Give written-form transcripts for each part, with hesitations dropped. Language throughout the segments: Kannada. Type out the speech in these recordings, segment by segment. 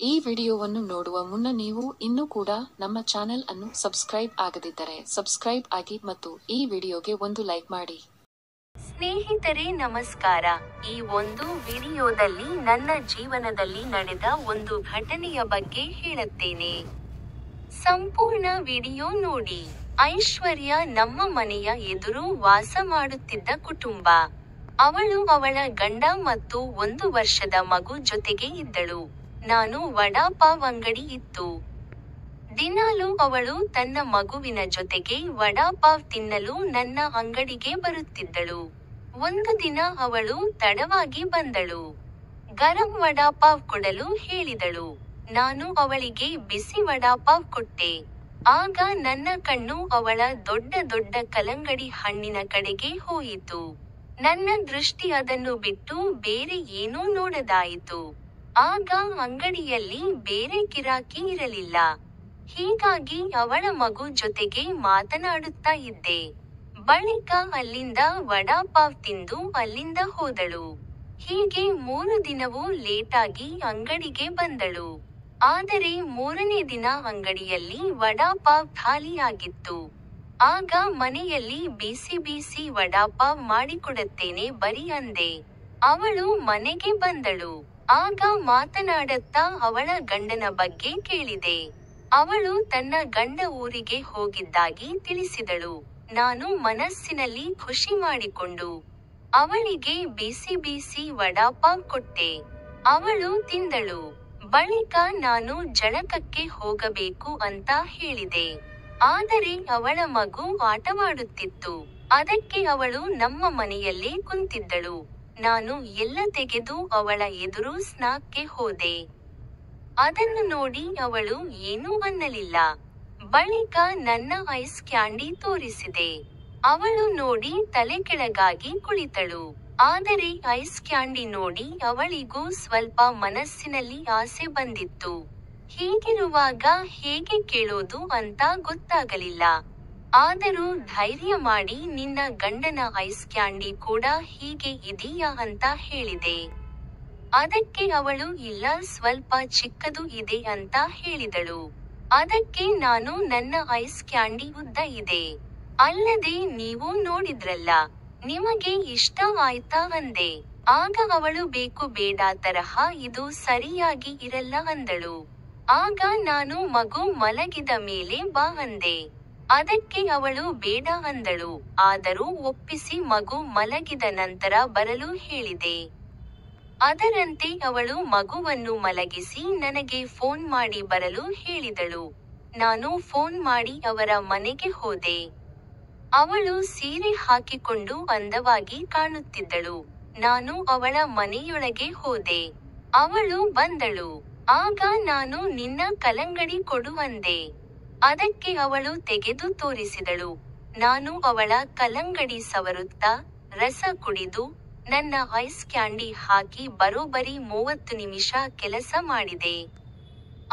ಈ ವಿಡಿಯೋವನ್ನು ನೋಡುವ ಮುನ್ನ ನೀವು ಇನ್ನೂ ಕೂಡ ನಮ್ಮ ಚಾನೆಲ್ ಅನ್ನು ಸಬ್ಸ್ಕ್ರೈಬ್ ಆಗದಿದ್ದರೆ ಸಬ್ಸ್ಕ್ರೈಬ್ ಆಗಿ ಮತ್ತು ಈ ವಿಡಿಯೋಗೆ ಒಂದು ಲೈಕ್ ಮಾಡಿ. ಸ್ನೇಹಿತರೆ ನಮಸ್ಕಾರ. ಈ ಒಂದು ವಿಡಿಯೋದಲ್ಲಿ ನನ್ನ ಜೀವನದಲ್ಲಿ ನಡೆದ ಒಂದು ಘಟನೆಯ ಬಗ್ಗೆ ಹೇಳುತ್ತೇನೆ. ಸಂಪೂರ್ಣ ವಿಡಿಯೋ ನೋಡಿ. ಐಶ್ವರ್ಯ ನಮ್ಮ ಮನೆಯ ಎದುರು ವಾಸ ಮಾಡುತ್ತಿದ್ದ ಕುಟುಂಬ. ಅವಳು ಅವಳ ಗಂಡ ಮತ್ತು 1 ವರ್ಷದ ಮಗು ಜೊತೆಗೆ ಇದ್ದಳು. ನಾನು ವಡಾ ಪಾವ್ ಅಂಗಡಿ ಇತ್ತು. ದಿನಾಲೂ ಅವಳು ತನ್ನ ಮಗುವಿನ ಜೊತೆಗೆ ವಡಾ ಪಾವ್ ತಿನ್ನಲು ನನ್ನ ಅಂಗಡಿಗೆ ಬರುತ್ತಿದ್ದಳು. ಒಂದು ದಿನ ಅವಳು ತಡವಾಗಿ ಬಂದಳು. ಗರಂ ವಡಾ ಪಾವ್ ಕೊಡಲು ಹೇಳಿದಳು. ನಾನು ಅವಳಿಗೆ ಬಿಸಿ ವಡಾ ಪಾವ್ ಕೊಟ್ಟೆ. ಆಗ ನನ್ನ ಕಣ್ಣು ಅವಳ ದೊಡ್ಡ ದೊಡ್ಡ ಕಲ್ಲಂಗಡಿ ಹಣ್ಣಿನ ಕಡೆಗೆ ಹೋಯಿತು. ನನ್ನ ದೃಷ್ಟಿ ಅದನ್ನು ಬಿಟ್ಟು ಬೇರೆ ಏನೂ ನೋಡದಾಯಿತು. ಆಗ ಅಂಗಡಿಯಲ್ಲಿ ಬೇರೆ ಗಿರಾಕಿ ಇರಲಿಲ್ಲ. ಹೀಗಾಗಿ ಅವಳ ಮಗು ಜೊತೆಗೆ ಮಾತನಾಡುತ್ತಾ ಇದ್ದೆ. ಬಳಿಕ ಅಲ್ಲಿಂದ ವಡಾ ಪಾವ್ ತಿಂದು ಅಲ್ಲಿಂದ ಹೋದಳು. ಹೀಗೆ 3 ದಿನವೂ ಲೇಟಾಗಿ ಅಂಗಡಿಗೆ ಬಂದಳು. ಆದರೆ 3ನೇ ದಿನ ಅಂಗಡಿಯಲ್ಲಿ ವಡಾ ಪಾವ್ ಖಾಲಿಯಾಗಿತ್ತು. ಆಗ ಮನೆಯಲ್ಲಿ ಬಿಸಿ ಬಿಸಿ ವಡಾ ಪಾವ್ ಮಾಡಿಕೊಡುತ್ತೇನೆ ಬರಿ ಅಂದೆ. ಅವಳು ಮನೆಗೆ ಬಂದಳು. ಆಗ ಮಾತನಾಡುತ್ತಾ ಅವಳ ಗಂಡನ ಬಗ್ಗೆ ಕೇಳಿದೆ. ಅವಳು ತನ್ನ ಗಂಡ ಊರಿಗೆ ಹೋಗಿದ್ದಾಗಿ ತಿಳಿಸಿದಳು. ನಾನು ಮನಸ್ಸಿನಲ್ಲಿ ಖುಷಿ ಮಾಡಿಕೊಂಡು ಅವಳಿಗೆ ಬಿಸಿ ಬಿಸಿ ವಡಾ ಪಾವ್ ಕೊಟ್ಟೆ. ಅವಳು ತಿಂದಳು. ಬಳಿಕ ನಾನು ಜಳಕಕ್ಕೆ ಹೋಗಬೇಕು ಅಂತ ಹೇಳಿದೆ. ಆದರೆ ಅವಳ ಮಗು ಆಟವಾಡುತ್ತಿತ್ತು. ಅದಕ್ಕೆ ಅವಳು ನಮ್ಮ ಮನೆಯಲ್ಲೇ ಕುಂತಿದ್ದಳು. ನಾನು ಎಲ್ಲ ತೆಗೆದು ಅವಳ ಎದುರು ಸ್ನಾಕ್ಗೆ ಹೋದೆ. ಅದನ್ನು ನೋಡಿ ಅವಳು ಏನೂ ಅನ್ನಲಿಲ್ಲ. ಬಳಿಕ ನನ್ನ ಐಸ್ ಕ್ಯಾಂಡಿ ತೋರಿಸಿದೆ. ಅವಳು ನೋಡಿ ತಲೆ ಕೆಳಗಾಗಿ ಕುಳಿತಳು. ಆದರೆ ಐಸ್ ಕ್ಯಾಂಡಿ ನೋಡಿ ಅವಳಿಗೂ ಸ್ವಲ್ಪ ಮನಸ್ಸಿನಲ್ಲಿ ಆಸೆ ಬಂದಿತ್ತು. ಹೀಗಿರುವಾಗ ಹೇಗೆ ಕೇಳೋದು ಅಂತ ಗೊತ್ತಾಗಲಿಲ್ಲ. ಆದರೂ ಧೈರ್ಯ ಮಾಡಿ ನಿನ್ನ ಗಂಡನ ಐಸ್ ಕ್ಯಾಂಡಿ ಕೂಡ ಹೀಗೆ ಇದೀಯಾ ಅಂತ ಹೇಳಿದೆ. ಅದಕ್ಕೆ ಅವಳು ಇಲ್ಲ ಸ್ವಲ್ಪ ಚಿಕ್ಕದು ಇದೆ ಅಂತ ಹೇಳಿದಳು. ಅದಕ್ಕೆ ನಾನು ನನ್ನ ಐಸ್ ಕ್ಯಾಂಡಿ ಉದ್ದ ಇದೆ. ಅಲ್ಲದೆ ನೀವು ನೋಡಿದ್ರಲ್ಲ, ನಿಮಗೆ ಇಷ್ಟ ಆಯ್ತಾ ಅಂದೆ. ಆಗ ಅವಳು ಬೇಕು ಬೇಡ ತರಹ ಇದು ಸರಿಯಾಗಿ ಇರಲ್ಲ ಅಂದಳು. ಆಗ ನಾನು ಮಗು ಮಲಗಿದ ಮೇಲೆ ಬಾ ಅಂದೆ. ಅದಕ್ಕೆ ಅವಳು ಬೇಡ ಅಂದಳು. ಆದರೂ ಒಪ್ಪಿಸಿ ಮಗು ಮಲಗಿದ ನಂತರ ಬರಲು ಹೇಳಿದೆ. ಅದರಂತೆ ಅವಳು ಮಗುವನ್ನು ಮಲಗಿಸಿ ನನಗೆ ಫೋನ್ ಮಾಡಿ ಬರಲು ಹೇಳಿದಳು. ನಾನು ಫೋನ್ ಮಾಡಿ ಅವರ ಮನೆಗೆ ಹೋದೆ. ಅವಳು ಸೀರೆ ಹಾಕಿಕೊಂಡು ಅಂದವಾಗಿ ಕಾಣುತ್ತಿದ್ದಳು. ನಾನು ಅವಳ ಮನೆಯೊಳಗೆ ಹೋದೆ. ಅವಳು ಬಂದಳು. ಆಗ ನಾನು ನಿನ್ನ ಕಲ್ಲಂಗಡಿ ಕೊಡು ಅಂದೆ. ಅದಕ್ಕೆ ಅವಳು ತೆಗೆದು ತೋರಿಸಿದಳು. ನಾನು ಅವಳ ಕಲ್ಲಂಗಡಿ ಸವರುತ್ತಾ, ರಸ ಕುಡಿದು, ನನ್ನ ಐಸ್ ಕ್ಯಾಂಡಿ ಹಾಕಿ ಬರೋಬ್ಬರಿ 30 ನಿಮಿಷ ಕೆಲಸ ಮಾಡಿದೆ.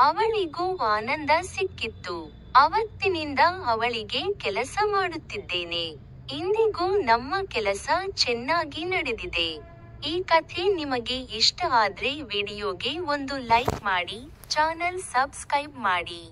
ಅವಳಿಗೂ ಆನಂದ ಸಿಕ್ಕಿತ್ತು. ಅವತ್ತಿನಿಂದ ಅವಳಿಗೆ ಕೆಲಸ ಮಾಡುತ್ತಿದ್ದೇನೆ. ಇಂದಿಗೂ ನಮ್ಮ ಕೆಲಸ ಚೆನ್ನಾಗಿ ನಡೆದಿದೆ. ಈ ಕಥೆ ನಿಮಗೆ ಇಷ್ಟ ಆದ್ರೆ ವಿಡಿಯೋಗೆ ಒಂದು ಲೈಕ್ ಮಾಡಿ, ಚಾನೆಲ್ ಸಬ್ಸ್ಕ್ರೈಬ್ ಮಾಡಿ.